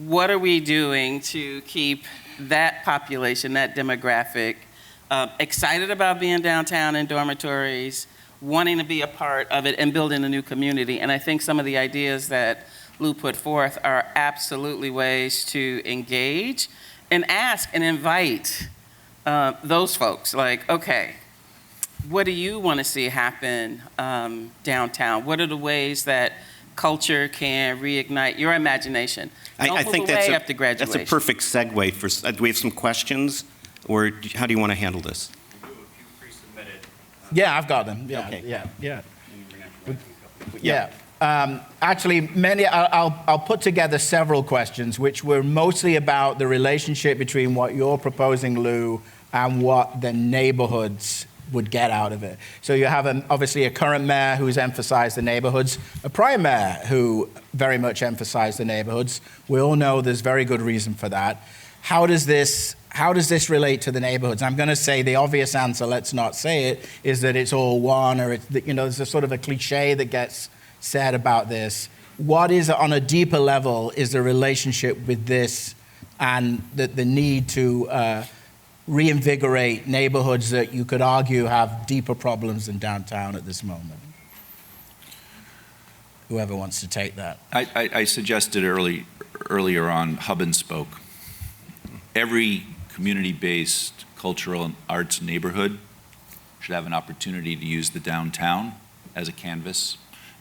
What are we doing to keep that population, that demographic, excited about being downtown in dormitories, wanting to be a part of it and building a new community? And I think some of the ideas that Lou put forth are absolutely ways to engage and ask and invite those folks. Like, okay, what do you want to see happen downtown? What are the ways that culture can reignite your imagination? I think after graduation. that's a perfect segue for. Do we have some questions, or how do you want to handle this? We do a few pre-submitted. Yeah, I've got them. Yeah, Okay. Yeah. Actually, I'll put together several questions, which were mostly about the relationship between what you're proposing, Lou, and what the neighborhoods would get out of it. So you have obviously a current mayor who's emphasized the neighborhoods, a prior mayor who very much emphasized the neighborhoods. We all know there's very good reason for that. How does this relate to the neighborhoods? I'm going to say the obvious answer, let's not say it, is that it's all one, or there's a sort of a cliche that gets said about this. What is, on a deeper level, is the relationship with this and the need to reinvigorate neighborhoods that you could argue have deeper problems than downtown at this moment? Whoever wants to take that. I suggested earlier on, hub and spoke. Every community-based cultural and arts neighborhood should have an opportunity to use the downtown as a canvas,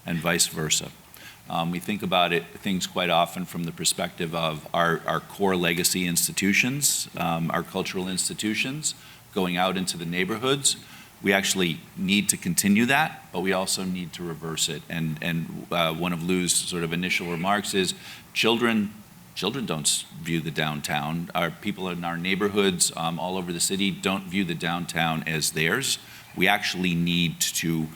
and vice versa. We think about things quite often from the perspective of our core legacy institutions, our cultural institutions, going out into the neighborhoods. We actually need to continue that, but we also need to reverse it. And one of Lou's sort of initial remarks is children don't view the downtown. Our people in our neighborhoods all over the city don't view the downtown as theirs. We actually need to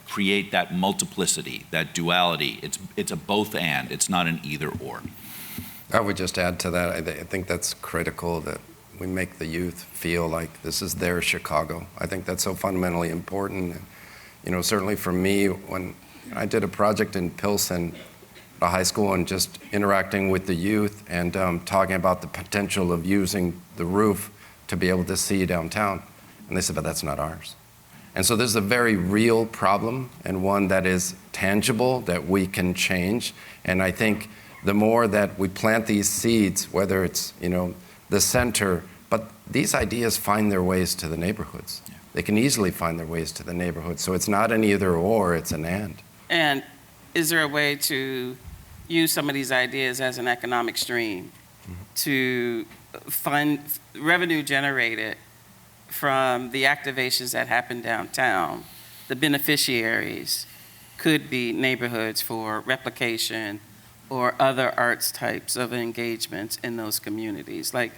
create that multiplicity, that duality. It's a both and, it's not an either or. I would just add to that, I think that's critical that we make the youth feel like this is their Chicago. I think that's so fundamentally important. Certainly for me, when I did a project in Pilsen, a high school, and just interacting with the youth and talking about the potential of using the roof to be able to see downtown. And they said, but that's not ours. And so this is a very real problem, and one that is tangible, that we can change. And I think the more that we plant these seeds, whether it's the center, but these ideas find their ways to the neighborhoods. Yeah. They can easily find their ways to the neighborhoods. So it's not an either or, it's an and. And is there a way to use some of these ideas as an economic stream to fund revenue generated from the activations that happen downtown? The beneficiaries could be neighborhoods for replication or other arts types of engagements in those communities. Like,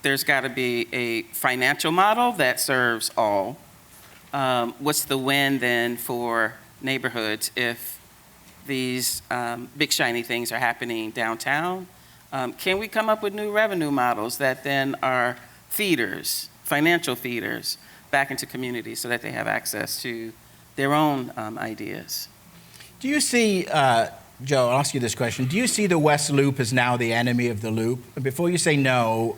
there's got to be a financial model that serves all. What's the win then for neighborhoods if these big shiny things are happening downtown? Can we come up with new revenue models that then are feeders, financial feeders, back into communities so that they have access to their own ideas? Do you see, Joe, I'll ask you this question. Do you see the West Loop as now the enemy of the Loop? And before you say no,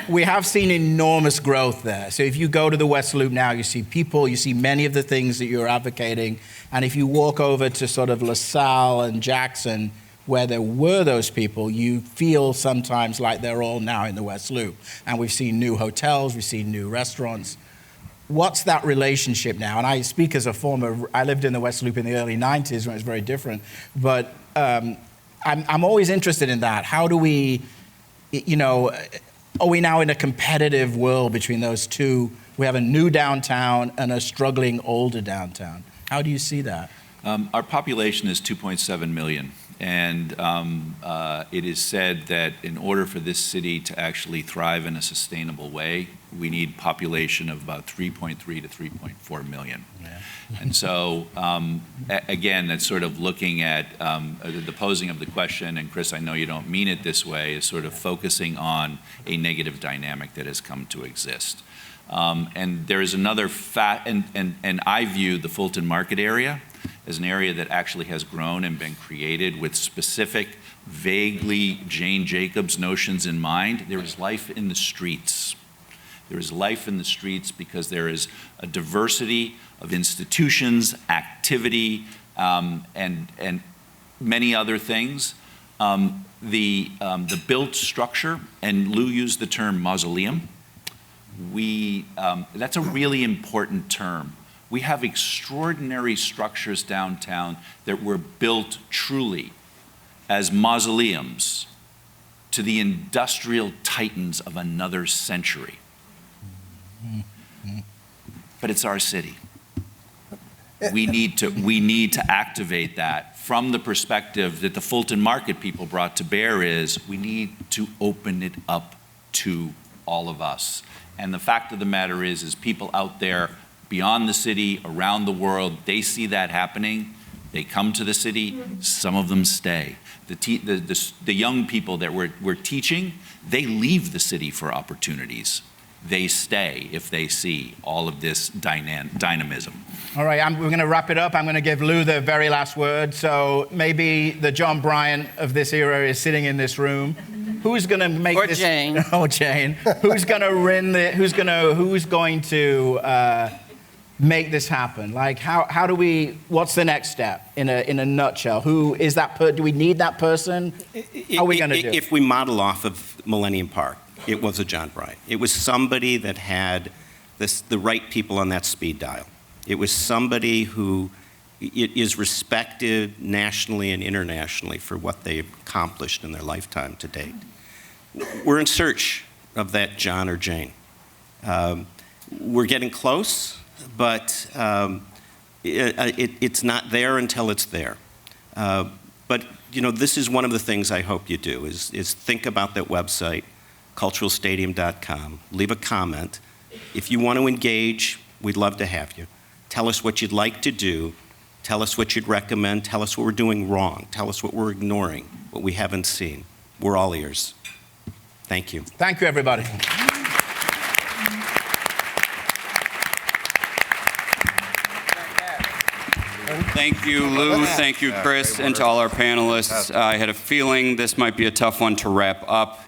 we have seen enormous growth there. So if you go to the West Loop now, you see people, you see many of the things that you're advocating. And if you walk over to sort of LaSalle and Jackson, where there were those people, you feel sometimes like they're all now in the West Loop. And we've seen new hotels, we've seen new restaurants. What's that relationship now? And I speak as a former, I lived in the West Loop in the early 90s when it was very different. But I'm always interested in that. How do we, are we now in a competitive world between those two? We have a new downtown and a struggling older downtown. How do you see that? Our population is 2.7 million. And it is said that in order for this city to actually thrive in a sustainable way, we need population of about 3.3 to 3.4 million. Yeah. And so, again, that's sort of looking at the posing of the question, and Chris, I know you don't mean it this way, is sort of focusing on a negative dynamic that has come to exist. And there is another and I view the Fulton Market area as an area that actually has grown and been created with specific, vaguely Jane Jacobs notions in mind. There is life in the streets. There is life in the streets because there is a diversity of institutions, activity, and many other things. The built structure, and Lou used the term mausoleum. That's a really important term. We have extraordinary structures downtown that were built truly as mausoleums to the industrial titans of another century. But it's our city. We need to activate that from the perspective that the Fulton Market people brought to bear is we need to open it up to all of us. And the fact of the matter is people out there beyond the city, around the world, they see that happening. They come to the city. Some of them stay. The young people that we're teaching, they leave the city for opportunities. They stay if they see all of this dynamism. All right, we're going to wrap it up. I'm going to give Lou the very last word. So maybe the John Bryant of this era is sitting in this room. Who's going to make or this? Jane. Oh, Jane. Who's going to Who's going to make this happen? Like, how do we? What's the next step in a nutshell? Who is that? Do we need that person? How are we going to do? If we model off of Millennium Park, it was a John Bryant. It was somebody that had the right people on that speed dial. It was somebody who is respected nationally and internationally for what they've accomplished in their lifetime to date. We're in search of that John or Jane. We're getting close, but it's not there until it's there. But this is one of the things I hope you do is think about that website, culturalstadium.com. Leave a comment. If you want to engage, we'd love to have you. Tell us what you'd like to do. Tell us what you'd recommend. Tell us what we're doing wrong. Tell us what we're ignoring, what we haven't seen. We're all ears. Thank you. Thank you, everybody. Thank you, Lou. Thank you, Chris, and to all our panelists. I had a feeling this might be a tough one to wrap up.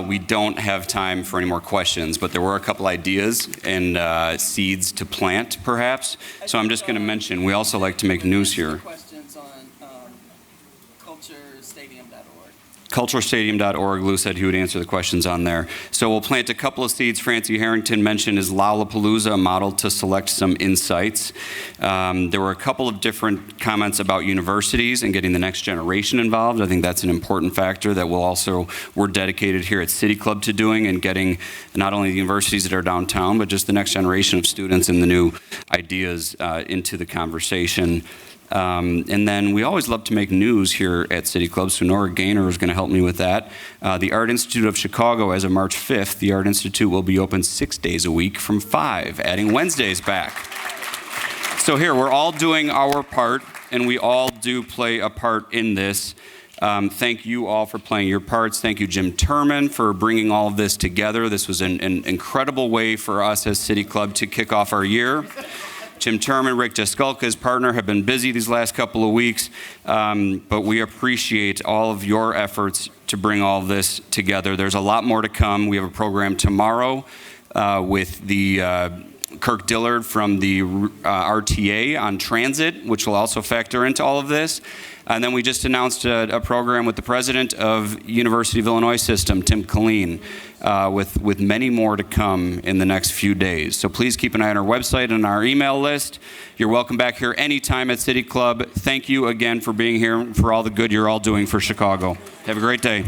We don't have time for any more questions, but there were a couple ideas and seeds to plant, perhaps. So I'm just going to mention, we also like to make news here. Questions on culturestadium.org. Culturestadium.org. Lou said he would answer the questions on there. So we'll plant a couple of seeds. Francie Harrington mentioned is Lollapalooza, a model to select some insights. There were a couple of different comments about universities and getting the next generation involved. I think that's an important factor that we're dedicated here at City Club to doing and getting not only the universities that are downtown, but just the next generation of students and the new ideas into the conversation. And then we always love to make news here at City Club, so Nora Gaynor is going to help me with that. The Art Institute of Chicago, as of March 5th, the Art Institute will be open 6 days a week from 5, adding Wednesdays back. So here, we're all doing our part, and we all do play a part in this. Thank you all for playing your parts. Thank you, Jim Turman, for bringing all of this together. This was an incredible way for us as City Club to kick off our year. Jim Turman, Rick Deskulka, his partner, have been busy these last couple of weeks, but we appreciate all of your efforts to bring all this together. There's a lot more to come. We have a program tomorrow with the Kirk Dillard from the RTA on transit, which will also factor into all of this. And then we just announced a program with the president of University of Illinois System, Tim Killeen, with many more to come in the next few days. So please keep an eye on our website and our email list. You're welcome back here anytime at City Club. Thank you again for being here and for all the good you're all doing for Chicago. Have a great day.